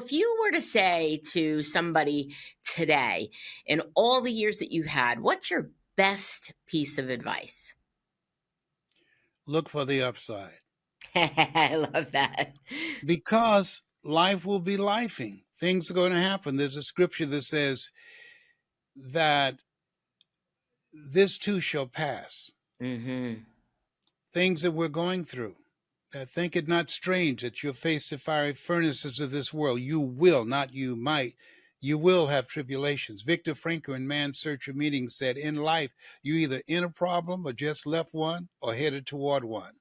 if you were to say to somebody today, in all the years that you've had, what's your best piece of advice? Look for the upside I love that. because life will be lifing. Things are going to happen. There's a scripture that says that this too shall pass. Hmm. Things that we're going through. Think it not strange that you'll face the fiery furnaces of this world. You will, not you might. You will have tribulations. Viktor Frankl in Man's Search of Meaning said, in life, you either in a problem or just left one or headed toward one.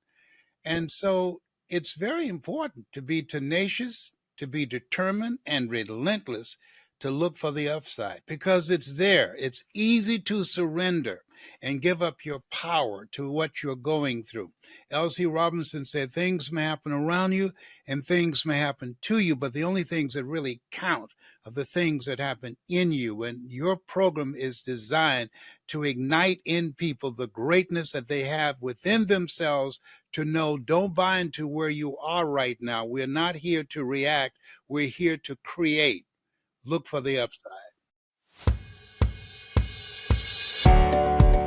And so it's very important to be tenacious, to be determined and relentless, to look for the upside because it's there. It's easy to surrender and give up your power to what you're going through. L.C. Robinson said, things may happen around you and things may happen to you, but the only things that really count are the things that happen in you. And your program is designed to ignite in people the greatness that they have within themselves, to know don't buy into where you are right now. We're not here to react. We're here to create. Look for the upside.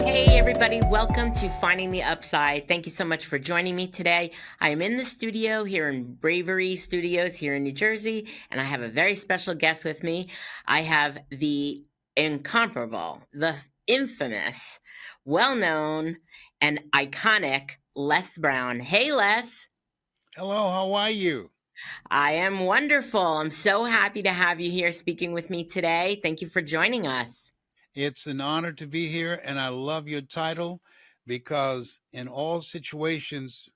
Hey, everybody, welcome to Finding the Upside. Thank you so much for joining me today. I am in the studio here in Bravery Studios here in New Jersey, and I have a very special guest with me. I have the incomparable, the infamous, well-known, and iconic Les Brown. Hey, Les. Hello, how are you? I am wonderful. I'm so happy to have you here speaking with me today. Thank you for joining us. It's an honor to be here, and I love your title because in all situations,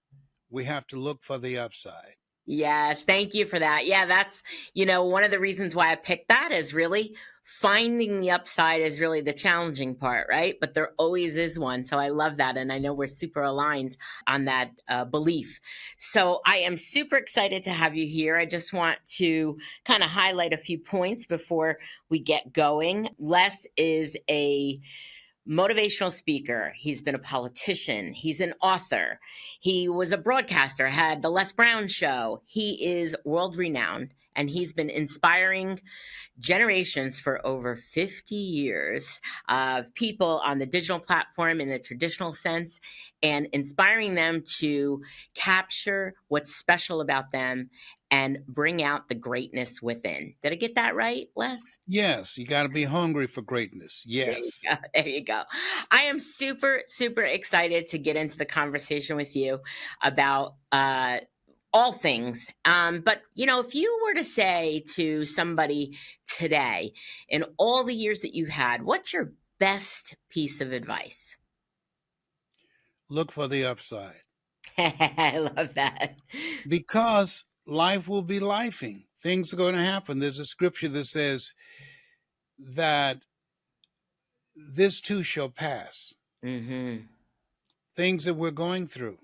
we have to look for the upside. Yes, thank you for that. Yeah, that's, one of the reasons why I picked that is really finding the upside is really the challenging part, right? But there always is one. So I love that. And I know we're super aligned on that belief. So I am super excited to have you here. I just want to kind of highlight a few points before we get going. Les is a motivational speaker. He's been a politician. He's an author. He was a broadcaster, had the Les Brown Show. He is world renowned and he's been inspiring generations for over 50 years of people on the digital platform in the traditional sense and inspiring them to capture what's special about them and bring out the greatness within. Did I get that right, Les? Yes, you got to be hungry for greatness. There you Yes. go. There you go. I am super, super excited to get into the conversation with you about all things. But, if you were to say to somebody today, in all the years that you've had, what's your best piece of advice? Look for the upside I love that. because life will be lifing. Things are going to happen. There's a scripture that says that this too shall pass. Hmm. Things that we're going through.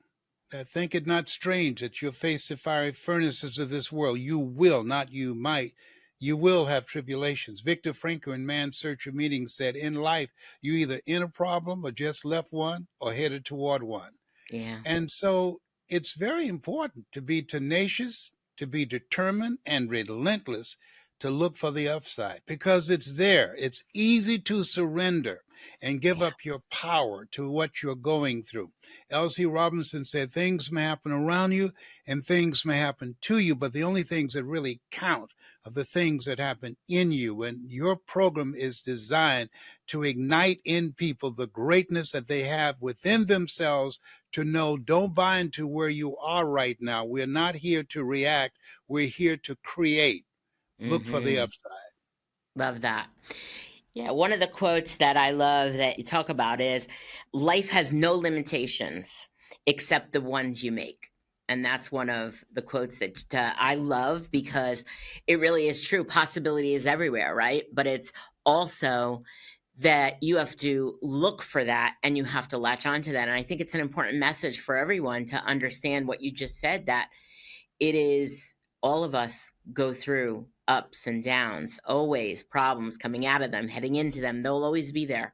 Think it not strange that you'll face the fiery furnaces of this world. You will, not you might. You will have tribulations. Viktor Frankl in Man's Search of Meaning said, in life, you either in a problem or just left one or headed toward one. Yeah. And so it's very important to be tenacious, to be determined and relentless, to look for the upside because it's there. It's easy to surrender and give Yeah. up your power to what you're going through. L.C. Robinson said, things may happen around you and things may happen to you, but the only things that really count are the things that happen in you. And your program is designed to ignite in people the greatness that they have within themselves, to know don't buy into where you are right now. We're not here to react. We're here to create. Look for the Hmm. upside. Love that. Yeah, one of the quotes that I love that you talk about is life has no limitations except the ones you make. And that's one of the quotes that I love because it really is true. Possibility is everywhere, right? But it's also that you have to look for that and you have to latch onto that. And I think it's an important message for everyone to understand what you just said, that it is all of us go through ups and downs, always problems coming out of them, heading into them. They'll always be there.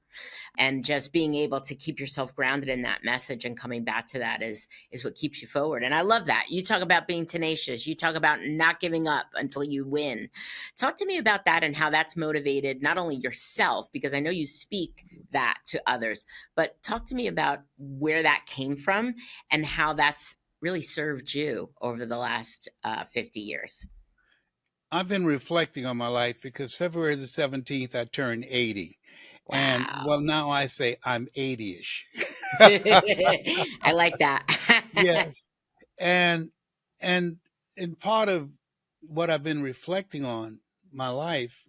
And just being able to keep yourself grounded in that message and coming back to that is what keeps you forward. And I love that. You talk about being tenacious. You talk about not giving up until you win. Talk to me about that and how that's motivated not only yourself, because I know you speak that to others, but talk to me about where that came from and how that's really served you over the last 50 years. I've been reflecting on my life because February the 17th, I turned 80. And well, Wow. now I say I'm 80-ish. I like that. Yes. And and in part of what I've been reflecting on my life,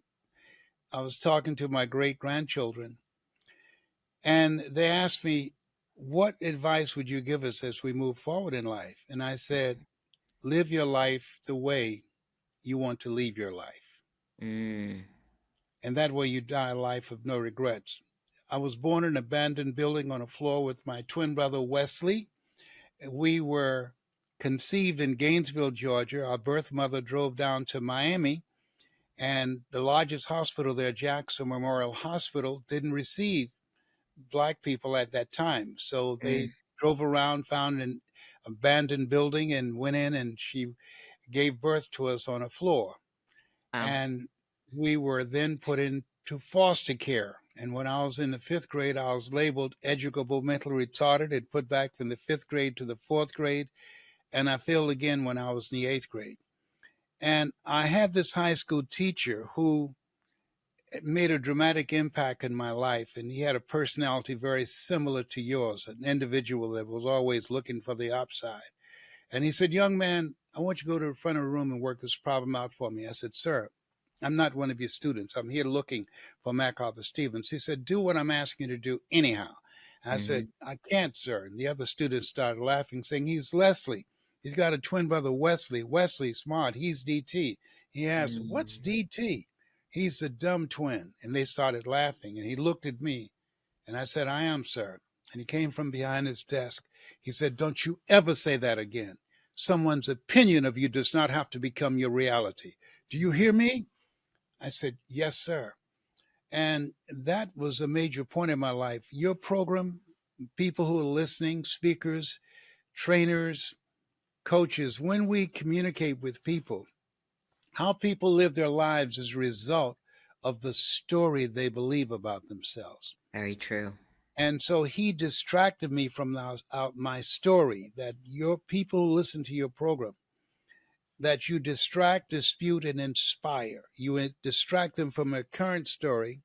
I was talking to my great grandchildren and they asked me, what advice would you give us as we move forward in life? And I said, live your life the way you want to leave your life. Mm, And that way you die a life of no regrets. I was born in an abandoned building on a floor with my twin brother, Wesley. We were conceived in Gainesville, Georgia. Our birth mother drove down to Miami, and the largest hospital there, Jackson Memorial Hospital, didn't receive Black people at that time. So they mm. drove around, found an abandoned building, and went in, and she gave birth to us on a floor. Wow. And we were then put into foster care. And when I was in the fifth grade, I was labeled educable mentally retarded and put back from the fifth grade to the fourth grade. And I failed again when I was in the eighth grade. And I had this high school teacher who made a dramatic impact in my life. And he had a personality very similar to yours, an individual that was always looking for the upside. And he said, young man, I want you to go to the front of the room and work this problem out for me. I said, sir, I'm not one of your students. I'm here looking for MacArthur Stevens. He said, do what I'm asking you to do anyhow. I Mhm, said, I can't, sir. And the other students started laughing, saying, he's Leslie. He's got a twin brother, Wesley. Wesley, smart. He's DT. He asked, what's mm. DT? He's the dumb twin. And they started laughing. And he looked at me and I said, I am, sir. And he came from behind his desk. He said, don't you ever say that again. Someone's opinion of you does not have to become your reality. Do you hear me? I said, yes, sir. And that was a major point in my life. Your program, people who are listening, speakers, trainers, coaches, when we communicate with people, how people live their lives is a result of the story they believe about themselves. Very true. And so he distracted me from my story that your people listen to your program, that you distract, dispute, and inspire. You distract them from their current story.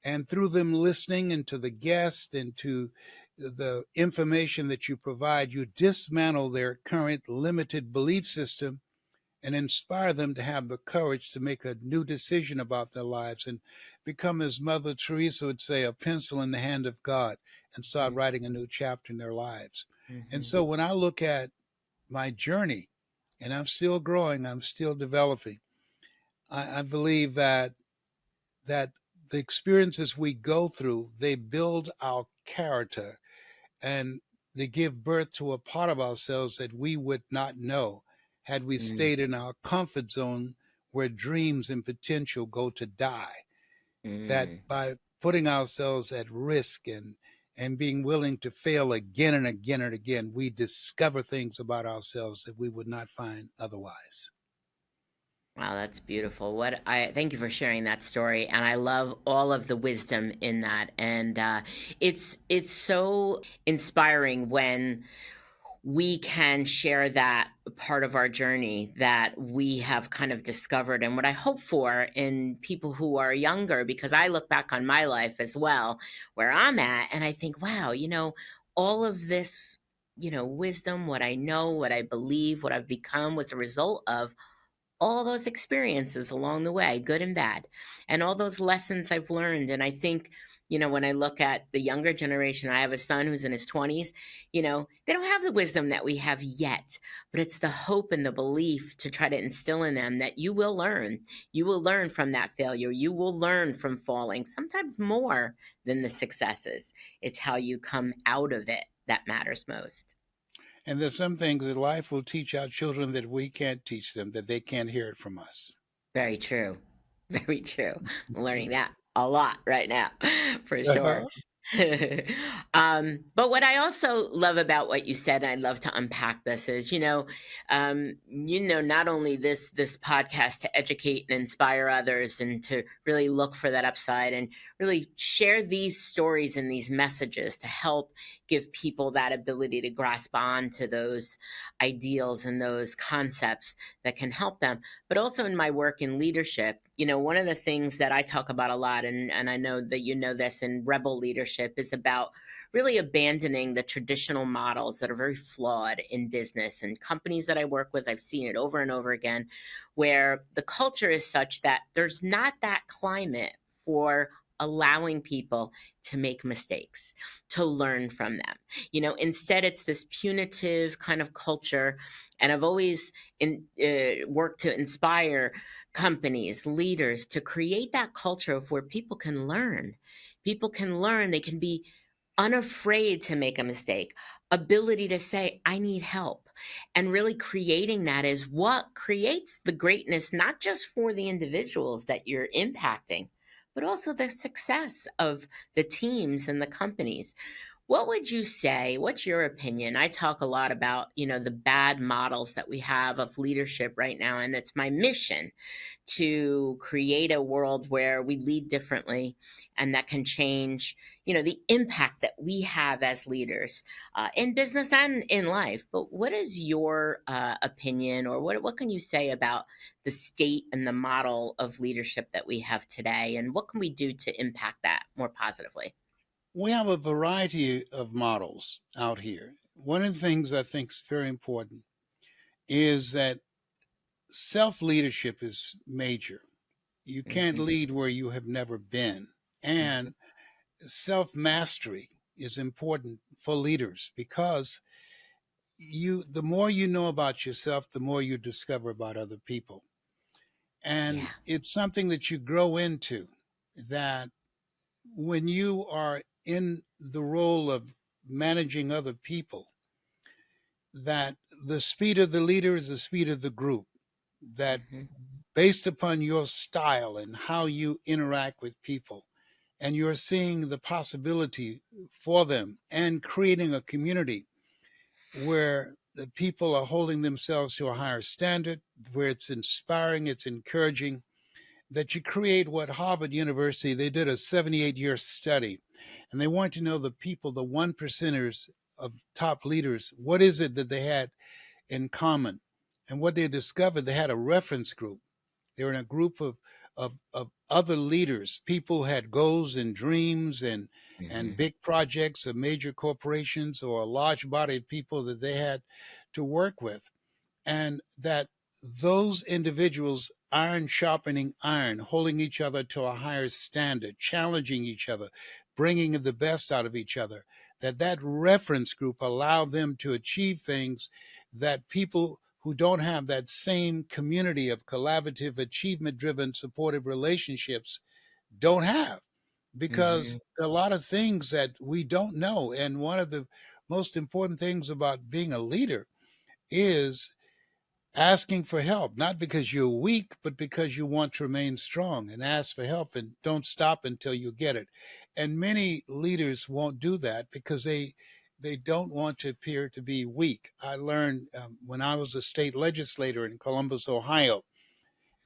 And through them listening and to the guest and to the information that you provide, you dismantle their current limited belief system and inspire them to have the courage to make a new decision about their lives and become, as Mother Teresa would say, a pencil in the hand of God and start Mm, writing a new chapter in their lives. And mhm, so when I look at my journey, and I'm still growing, I'm still developing, I believe that the experiences we go through, they build our character and they give birth to a part of ourselves that we would not know had we mm, stayed in our comfort zone where dreams and potential go to die. That mm. by putting ourselves at risk and being willing to fail again and again and again, we discover things about ourselves that we would not find otherwise. Wow, that's beautiful. What I thank you for sharing that story, and I love all of the wisdom in that. And it's so inspiring when we can share that part of our journey that we have kind of discovered, and what I hope for in people who are younger, because I look back on my life as well, where I'm at, and I think, wow, all of this, wisdom, what I know, what I believe, what I've become was a result of all those experiences along the way, good and bad, and all those lessons I've learned. And I think, when I look at the younger generation, I have a son who's in his 20s, they don't have the wisdom that we have yet, but it's the hope and the belief to try to instill in them that you will learn. You will learn from that failure. You will learn from falling, sometimes more than the successes. It's how you come out of it that matters most. And there's some things that life will teach our children that we can't teach them, that they can't hear it from us. Very true. Very true. I'm learning that a lot right now, for sure. Uh-huh. But what I also love about what you said, and I'd love to unpack this, is not only this podcast to educate and inspire others, and to really look for that upside, and really share these stories and these messages to help give people that ability to grasp on to those ideals and those concepts that can help them. But also in my work in leadership, one of the things that I talk about a lot, and I know that you know this in rebel leadership, is about really abandoning the traditional models that are very flawed in business and companies that I work with. I've seen it over and over again, where the culture is such that there's not that climate for allowing people to make mistakes, to learn from them. Instead, it's this punitive kind of culture. And I've always worked to inspire companies, leaders, to create that culture of where people can learn. People can learn, they can be unafraid to make a mistake, ability to say, I need help. And really creating that is what creates the greatness, not just for the individuals that you're impacting, but also the success of the teams and the companies. What would you say? What's your opinion? I talk a lot about, the bad models that we have of leadership right now. And it's my mission to create a world where we lead differently, and that can change, the impact that we have as leaders in business and in life. But what is your opinion, or what can you say about the state and the model of leadership that we have today? And what can we do to impact that more positively? We have a variety of models out here. One of the things I think is very important is that self leadership is major. You can't Hmm. lead where you have never been. Hmm. And self mastery is important for leaders because the more you know about yourself, the more you discover about other people. And Yeah. it's something that you grow into, that when you are in the role of managing other people, that the speed of the leader is the speed of the group, that Hmm. based upon your style and how you interact with people, and you're seeing the possibility for them and creating a community where the people are holding themselves to a higher standard, where it's inspiring, it's encouraging, that you create what Harvard University, they did a 78-year study, and they wanted to know the people, the one percenters of top leaders, what is it that they had in common? And what they discovered, they had a reference group. They were in a group of other leaders. People had goals and dreams and Hmm. big projects of major corporations, or a large body of people that they had to work with. And that those individuals, iron sharpening iron, holding each other to a higher standard, challenging each other, bringing the best out of each other, that reference group allowed them to achieve things that people who don't have that same community of collaborative, achievement driven, supportive relationships don't have, because Hmm. there are a lot of things that we don't know. And one of the most important things about being a leader is asking for help, not because you're weak, but because you want to remain strong, and ask for help and don't stop until you get it. And many leaders won't do that because they don't want to appear to be weak. I learned when I was a state legislator in Columbus, Ohio,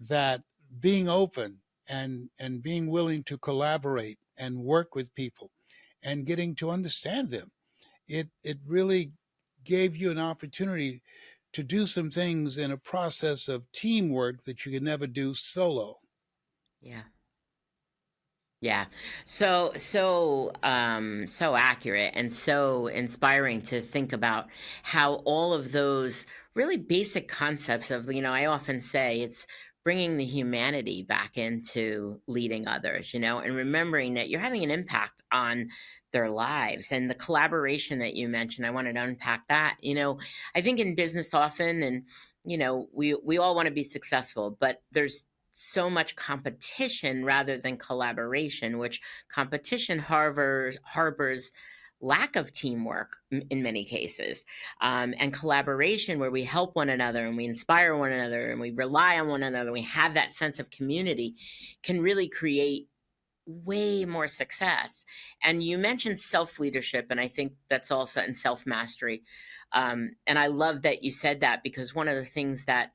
that being open and being willing to collaborate and work with people and getting to understand them, it really gave you an opportunity to do some things in a process of teamwork that you could never do solo. Yeah. Yeah. So accurate and so inspiring to think about how all of those really basic concepts of, I often say it's bringing the humanity back into leading others, and remembering that you're having an impact on their lives, and the collaboration that you mentioned. I wanted to unpack that. I think in business often, and we all want to be successful, but there's so much competition rather than collaboration, which competition harbors lack of teamwork in many cases, and collaboration where we help one another and we inspire one another and we rely on one another, and we have that sense of community, can really create way more success. And you mentioned self leadership, and I think that's also in self mastery. And I love that you said that, because one of the things that,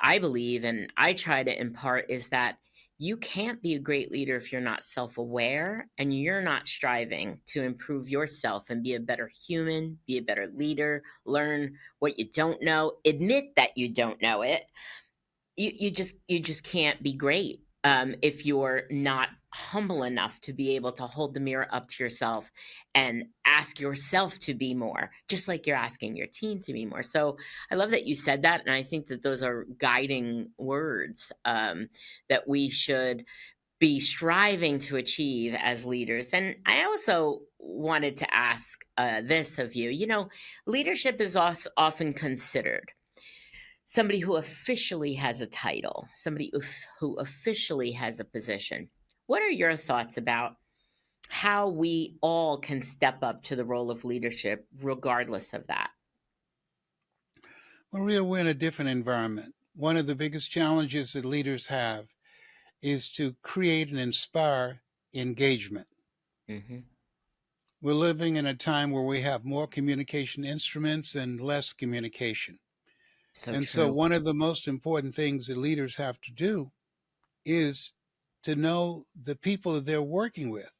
I believe and I try to impart is that you can't be a great leader if you're not self aware and you're not striving to improve yourself and be a better human, be a better leader, learn what you don't know, admit that you don't know it. You just can't be great, if you're not humble enough to be able to hold the mirror up to yourself and ask yourself to be more, just like you're asking your team to be more. So I love that you said that, and I think that those are guiding words, that we should be striving to achieve as leaders. And I also wanted to ask, this of you. Leadership is also often considered somebody who officially has a title, somebody who officially has a position. What are your thoughts about how we all can step up to the role of leadership regardless of that? Maria, we're in a different environment. One of the biggest challenges that leaders have is to create and inspire engagement. Hmm. We're living in a time where we have more communication instruments and less communication. So And so, true. one of the most important things that leaders have to do is to know the people that they're working with.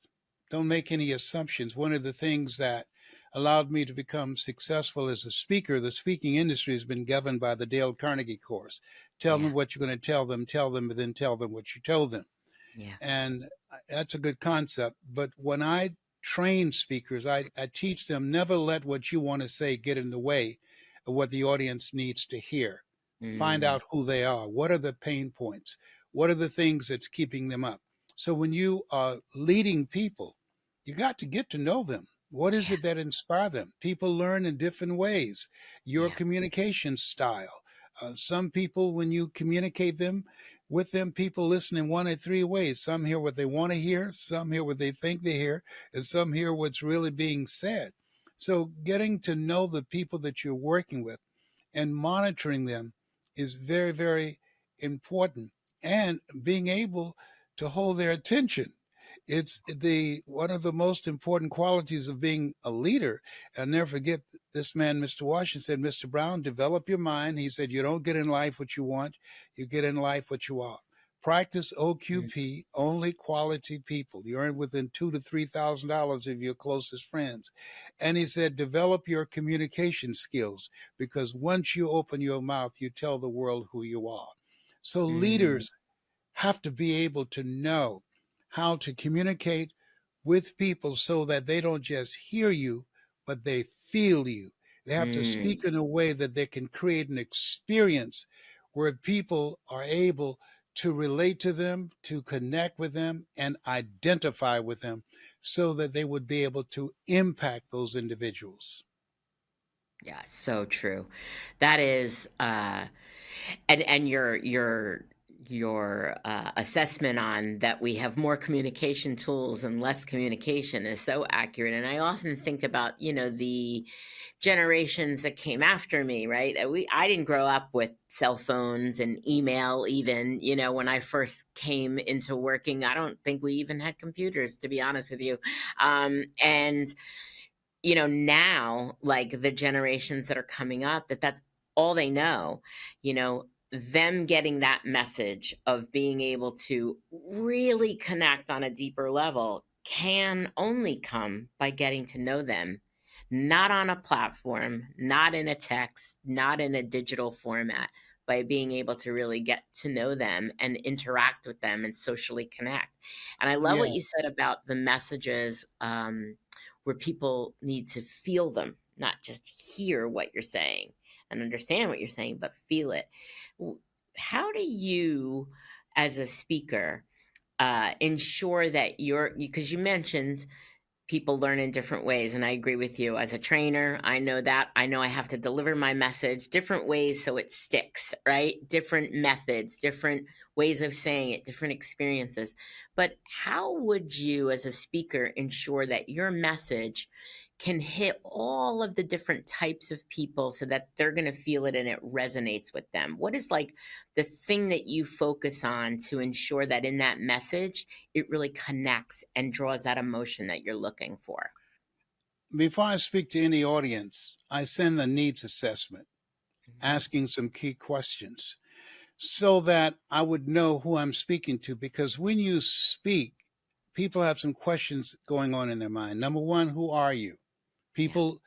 Don't make any assumptions. One of the things that allowed me to become successful as a speaker, the speaking industry has been governed by the Dale Carnegie course. Tell them Yeah. what you're going to tell them, and then tell them what you told them. Yeah. And that's a good concept. But when I train speakers, I teach them never let what you want to say get in the way of what the audience needs to hear. Find Mm, out who they are. What are the pain points? What are the things that's keeping them up? So when you are leading people, you got to get to know them. What is yeah. it that inspire them? People learn in different ways. Your Yeah. communication style. Some people, when you communicate them with them, people listen in one of three ways. Some hear what they want to hear, some hear what they think they hear, and some hear what's really being said. So getting to know the people that you're working with and monitoring them is very, very important. And being able to hold their attention. It's the one of the most important qualities of being a leader. I'll never forget this man, Mr. Washington, said, Mr. Brown, develop your mind. He said, you don't get in life what you want, you get in life what you are. Practice Mm, OQP, only quality people. You earn within $2,000 to $3,000 of your closest friends. And he said, develop your communication skills, because once you open your mouth, you tell the world who you are. So mm, leaders have to be able to know how to communicate with people so that they don't just hear you, but they feel you. They have to mm. speak in a way that they can create an experience where people are able to relate to them, to connect with them, and identify with them so that they would be able to impact those individuals. Yeah, so true. That is, and your assessment on that we have more communication tools and less communication is so accurate. And I often think about, the generations that came after me, right? I didn't grow up with cell phones and email. Even, when I first came into working, I don't think we even had computers, to be honest with you. And now, like the generations that are coming up, that's all they know, them getting that message of being able to really connect on a deeper level can only come by getting to know them, not on a platform, not in a text, not in a digital format, by being able to really get to know them and interact with them and socially connect. And I love what Yeah, you said about the messages, where people need to feel them, not just hear what you're saying and understand what you're saying, but feel it. How do you, as a speaker, ensure that because you mentioned people learn in different ways, and I agree with you. As a trainer, I know that. I know I have to deliver my message different ways so it sticks, right? Different methods, different ways of saying it, different experiences. But how would you, as a speaker, ensure that your message can hit all of the different types of people so that they're going to feel it and it resonates with them? What is like the thing that you focus on to ensure that in that message it really connects and draws that emotion that you're looking for? Before I speak to any audience, I send a needs assessment, Mhm. asking some key questions so that I would know who I'm speaking to. Because when you speak, people have some questions going on in their mind. Number one, who are you? Yeah, People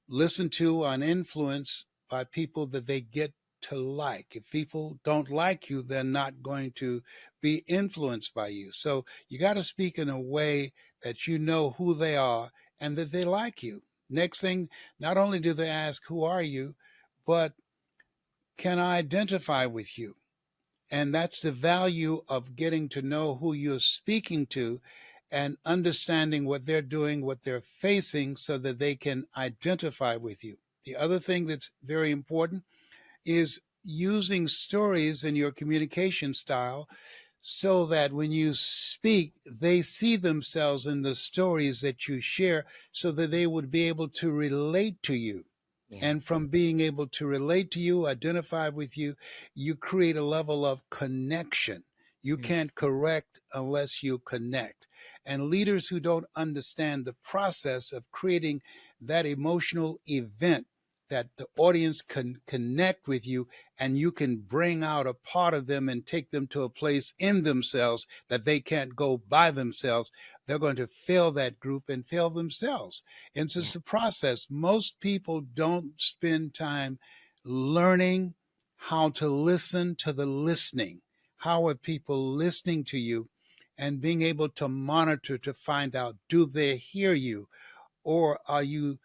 listen to and influenced by people that they get to like. If people don't like you, they're not going to be influenced by you. So you got to speak in a way that you know who they are and that they like you. Next thing, not only do they ask, who are you, but can I identify with you? And that's the value of getting to know who you're speaking to and understanding what they're doing, what they're facing, so that they can identify with you. The other thing that's very important is using stories in your communication style so that when you speak, they see themselves in the stories that you share so that they would be able to relate to you. yeah, And from being able to relate to you, identify with you, you create a level of connection. You mm, can't correct unless you connect. And leaders who don't understand the process of creating that emotional event that the audience can connect with you and you can bring out a part of them and take them to a place in themselves that they can't go by themselves, they're going to fail that group and fail themselves. And so yeah, it's a process. Most people don't spend time learning how to listen to the listening. How are people listening to you? And being able to monitor to find out, do they hear you? Or are you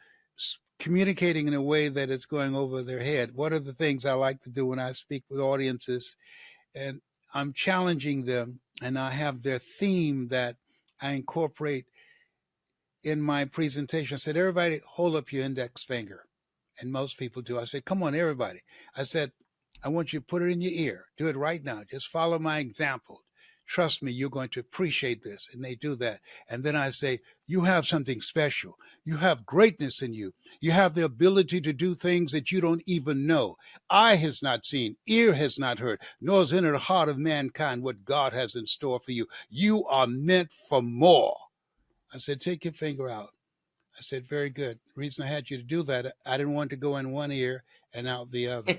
communicating in a way that is going over their head? What are the things I like to do when I speak with audiences? And I'm challenging them, and I have their theme that I incorporate in my presentation. I said, everybody hold up your index finger. And most people do. I said, come on, everybody. I said, I want you to put it in your ear. Do it right now. Just follow my example. Trust me, you're going to appreciate this. And they do that. And then I say, you have something special. You have greatness in you. You have the ability to do things that you don't even know. Eye has not seen, ear has not heard, nor is in the heart of mankind what God has in store for you. You are meant for more. I said, take your finger out. I said, very good. The reason I had you to do that, I didn't want to go in one ear and out the other.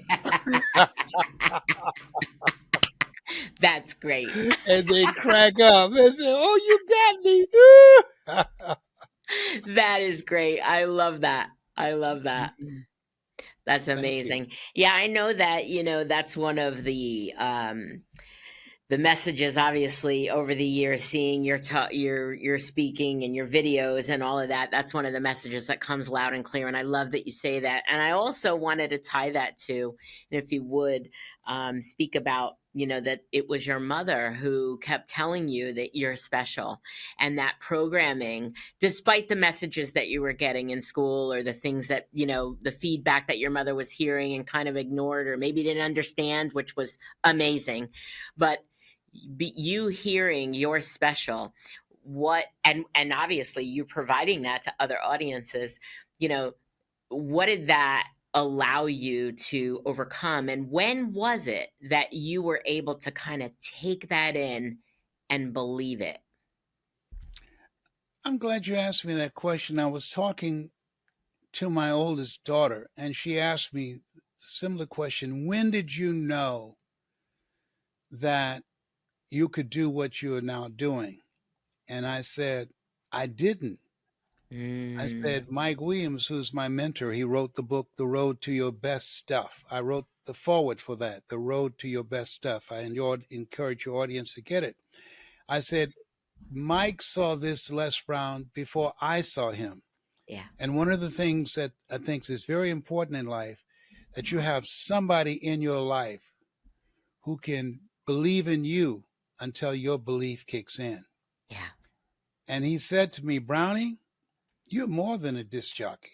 that's great. And they crack up and say, oh, you got me. That is great. I love that. I love that. That's Thank you. amazing. Yeah, I know that, that's one of the messages, obviously, over the years, seeing your speaking and your videos and all of that. That's one of the messages that comes loud and clear, and I love that you say that. And I also wanted to tie that to, and if you would, speak about, that it was your mother who kept telling you that you're special, and that programming, despite the messages that you were getting in school, or the things that, the feedback that your mother was hearing and kind of ignored or maybe didn't understand, which was amazing. But you hearing you're special, what, and obviously you providing that to other audiences, you know what did that allow you to overcome, and when was it that you were able to kind of take that in and believe it? I'm glad you asked me that question. I was talking to my oldest daughter, and she asked me a similar question. When did you know that you could do what you are now doing? And I said, I didn't. I Mm, said, Mike Williams, who's my mentor, he wrote the book, The Road to Your Best Stuff. I wrote the forward for that, The Road to Your Best Stuff. I encourage your audience to get it. I said, Mike saw this Les Brown before I saw him. yeah, And one of the things that I think is very important in life, that you have somebody in your life who can believe in you until your belief kicks in. yeah, And he said to me, Brownie, You're more than a disc jockey.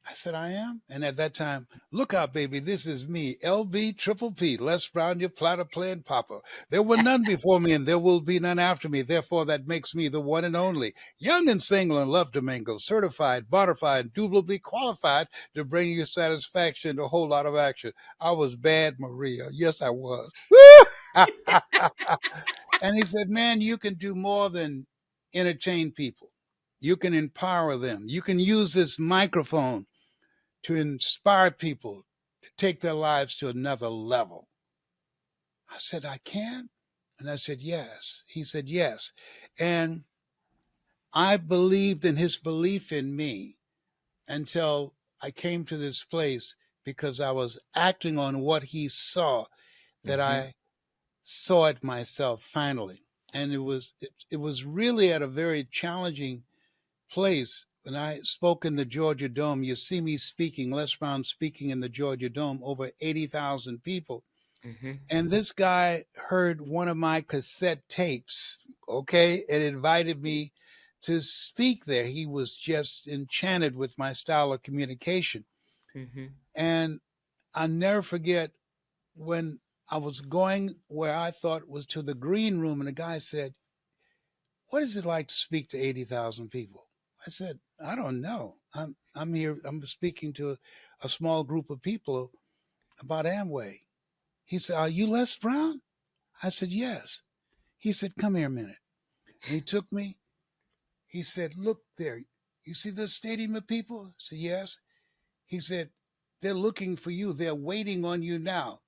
I said, I am. And at that time, look out, baby, this is me, LB Triple P, Les Brown, your platter playing papa. There were none before me, and there will be none after me. Therefore, that makes me the one and only. Young and single and love to mingle, certified, bonafide, indubitably qualified to bring you satisfaction and a whole lot of action. I was bad, Maria. Yes, I was. And he said, man, you can do more than entertain people. You can empower them. You can use this microphone to inspire people to take their lives to another level. I said, I can? And I said, yes. He said, yes. And I believed in his belief in me until I came to this place because I was acting on what he saw that Mm-hmm. I saw it myself finally. And it was really at a very challenging place. When I spoke in the Georgia Dome, you see me speaking, Les Brown speaking in the Georgia Dome, over 80,000 people. Mm-hmm. And this guy heard one of my cassette tapes, okay, and invited me to speak there. He was just enchanted with my style of communication. Mm-hmm. And I'll never forget when I was going where I thought was to the green room, and the guy said, what is it like to speak to 80,000 people? I said, I don't know. I'm here. I'm speaking to a small group of people about Amway. He said, are you Les Brown? I said, yes. He said, come here a minute. And he took me. He said, look there. You see this stadium of people? I said, yes. He said, they're looking for you. They're waiting on you now.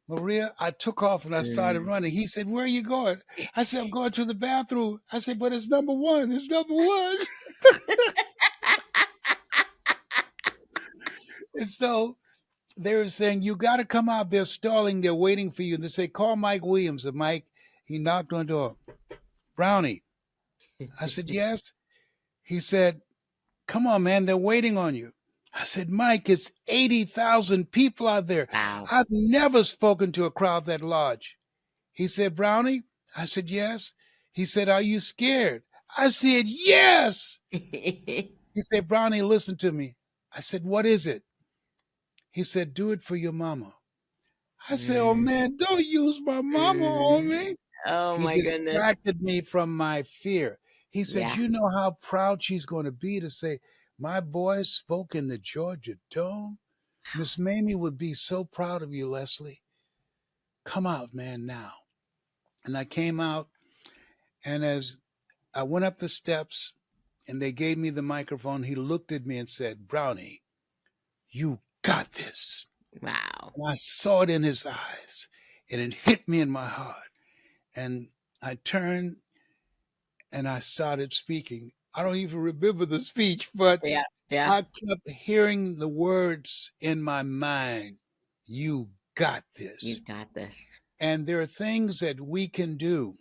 Maria, I took off and I started Mm. running. He said, where are you going? I said, I'm going to the bathroom. I said, but it's number one. It's number one. And so they were saying, you got to come out. They're stalling. They're waiting for you. And they say, call Mike Williams. And Mike, he knocked on the door. Brownie. I said, yes. He said, come on, man. They're waiting on you. I said, Mike, it's 80,000 people out there. Wow. I've never spoken to a crowd that large. He said, Brownie? I said, yes. He said, are you scared? I said, yes. He said, Brownie, listen to me. I said, what is it? He said, do it for your mama. I said, oh Mm. man, don't use my mama on Mm. me. Oh He my goodness. distracted me from my fear. He said, Yeah. you know how proud she's going to be to say, my boy spoke in the Georgia Dome? Miss Mamie would be so proud of you, Leslie. Come out, man, now. And I came out, and as I went up the steps and they gave me the microphone, he looked at me and said, Brownie, you got this. Wow. And I saw it in his eyes, and it hit me in my heart. And I turned and I started speaking. I don't even remember the speech, but Yeah. Yeah. I kept hearing the words in my mind. You got this. You've got this. And there are things that we can do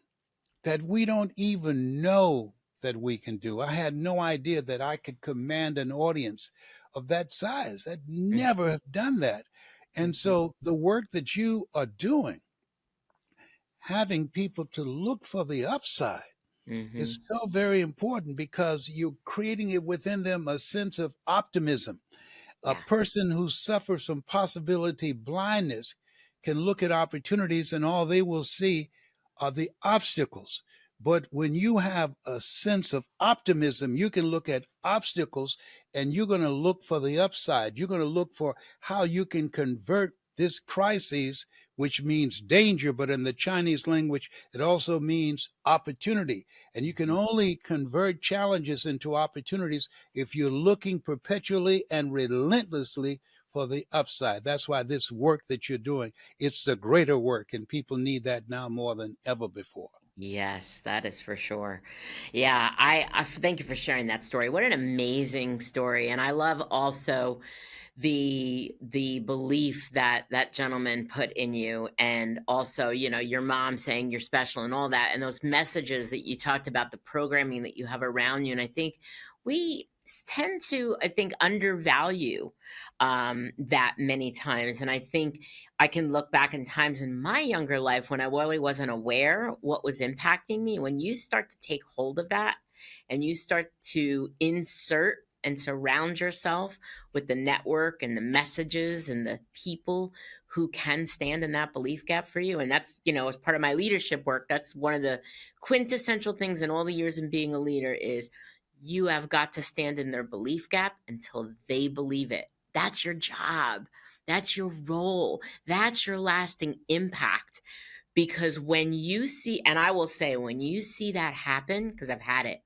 that we don't even know that we can do. I had no idea that I could command an audience of that size. I'd never have done that. And Mm-hmm. so the work that you are doing, having people to look for the upside, Mm-hmm. is so very important because you're creating it within them a sense of optimism. A Yeah. person who suffers from possibility blindness can look at opportunities and all they will see are the obstacles. But when you have a sense of optimism, you can look at obstacles and you're going to look for the upside. You're going to look for how you can convert this crisis, which means danger, but in the Chinese language, it also means opportunity. And you can Mhm. only convert challenges into opportunities if you're looking perpetually and relentlessly for the upside. That's why this work that you're doing, it's the greater work, and people need that now more than ever before. Yes, that is for sure. Yeah, thank you for sharing that story. What an amazing story. And I love also the belief that that gentleman put in you, and also, your mom saying you're special and all that, and those messages that you talked about, the programming that you have around you. And I think we tend to, I think, undervalue that many times. And I think I can look back in times in my younger life when I really wasn't aware what was impacting me. When you start to take hold of that and you start to insert and surround yourself with the network and the messages and the people who can stand in that belief gap for you. And that's, as part of my leadership work, that's one of the quintessential things in all the years in being a leader is you have got to stand in their belief gap until they believe it. That's your job. That's your role. That's your lasting impact. Because when you see, and I will say, when you see that happen, because I've had it,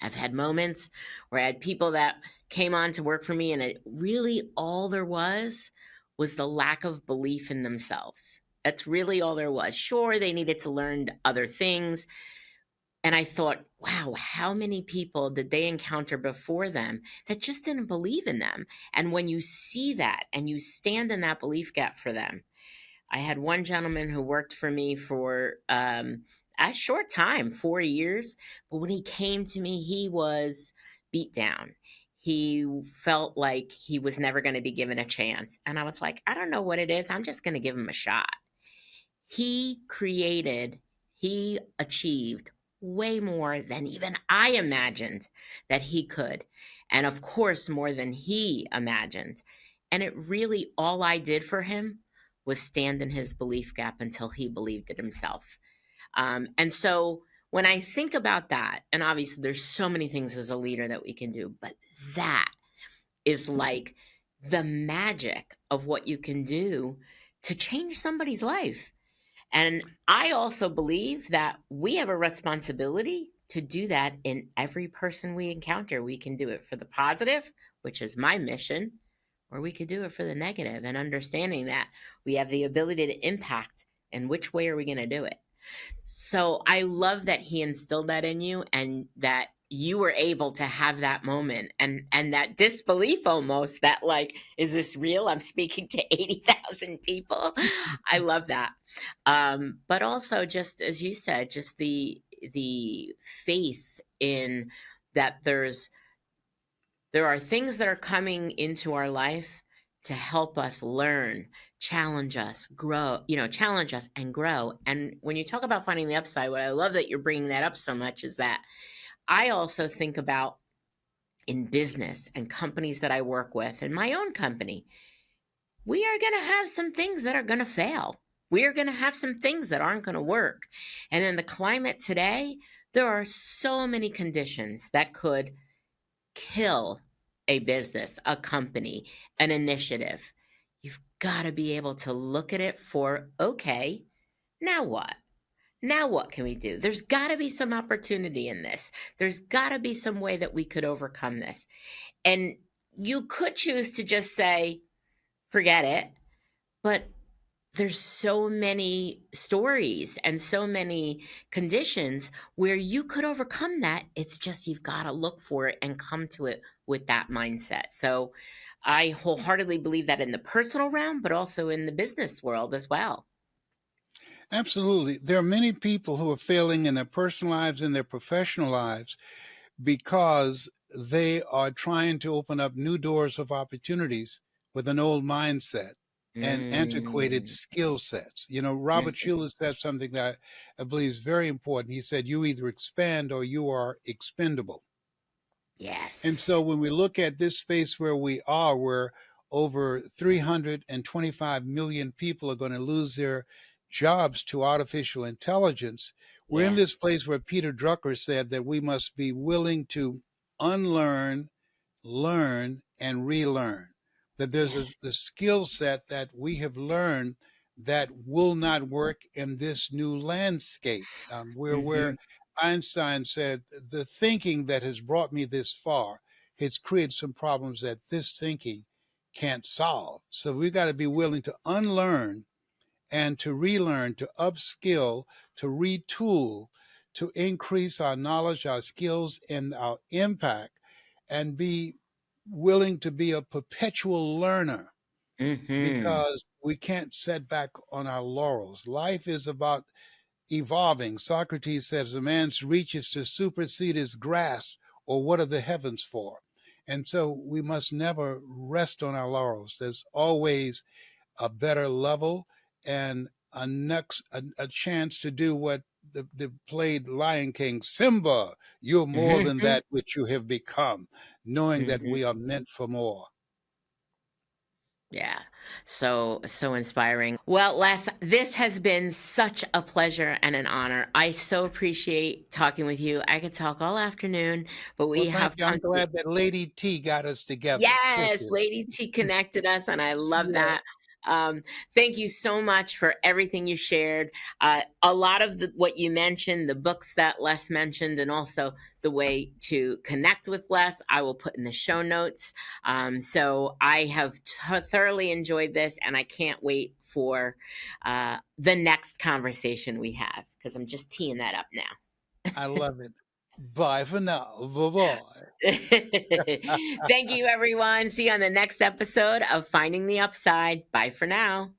I've had moments where I had people that came on to work for me, and it really all there was the lack of belief in themselves. That's really all there was. Sure, they needed to learn other things. And I thought, wow, how many people did they encounter before them that just didn't believe in them? And when you see that and you stand in that belief gap for them, I had one gentleman who worked for me for a short time, 4 years. But when he came to me, he was beat down. He felt like he was never going to be given a chance. And I was like, I don't know what it is. I'm just going to give him a shot. He created, he achieved way more than even I imagined that he could. And of course, more than he imagined. And it really, all I did for him was stand in his belief gap until he believed it himself. And so when I think about that, and obviously there's so many things as a leader that we can do, but that is like the magic of what you can do to change somebody's life. And I also believe that we have a responsibility to do that in every person we encounter. We can do it for the positive, which is my mission, or we could do it for the negative, and understanding that we have the ability to impact, and which way are we going to do it? So I love that he instilled that in you, and that you were able to have that moment, and that disbelief, almost, that like, is this real? I'm speaking to 80,000 people. I love that. But also, just as you said, just the faith in that there are things that are coming into our life to help us learn, challenge us, grow, challenge us and grow. And when you talk about finding the upside, what I love that you're bringing that up so much is that I also think about in business and companies that I work with, and my own company, we are going to have some things that are going to fail. We are going to have some things that aren't going to work. And in the climate today, there are so many conditions that could kill a business, a company, an initiative. You've got to be able to look at it for, okay, now what? Now what can we do? There's got to be some opportunity in this. There's got to be some way that we could overcome this. And you could choose to just say, forget it. But there's so many stories and so many conditions where you could overcome that. It's just you've got to look for it and come to it with that mindset. So I wholeheartedly believe that in the personal realm, but also in the business world as well. Absolutely. There are many people who are failing in their personal lives and their professional lives because they are trying to open up new doors of opportunities with an old mindset and antiquated Mm, skill sets. Robert mhm. Schuller said something that I believe is very important. He said, you either expand or you are expendable. And so Yes. when we look at this space where we are, where over 325 million people are going to lose their jobs to artificial intelligence, we're in Yeah. this place where Peter Drucker said that we must be willing to unlearn, learn, and relearn. That there's Yes. the skill set that we have learned that will not work in this new landscape. Where Hmm. Einstein said, the thinking that has brought me this far has created some problems that this thinking can't solve. So we've got to be willing to unlearn and to relearn, to upskill, to retool, to increase our knowledge, our skills, and our impact, and be willing to be a perpetual learner Hmm. because we can't set back on our laurels. Life is about evolving. Socrates says a man's reaches to supersede his grasp, or what are the heavens for? And so we must never rest on our laurels. There's always a better level and a chance to do what played Lion King, Simba, you're more than Mhm. that which you have become, knowing that Mhm. we are meant for more. Yeah. So inspiring. Well, Les, this has been such a pleasure and an honor. I so appreciate talking with you. I could talk all afternoon, but Well, we thank have you. come I'm to the glad that Lady T got us together. Yes, Appreciate it. Lady T connected us, and I love Yeah, that. Thank you so much for everything you shared. A lot of what you mentioned, the books that Les mentioned, and also the way to connect with Les, I will put in the show notes. So I have thoroughly enjoyed this, and I can't wait for the next conversation we have because I'm just teeing that up now. I love it. Bye for now. Bye-bye. Thank you, everyone. See you on the next episode of Finding the Upside. Bye for now.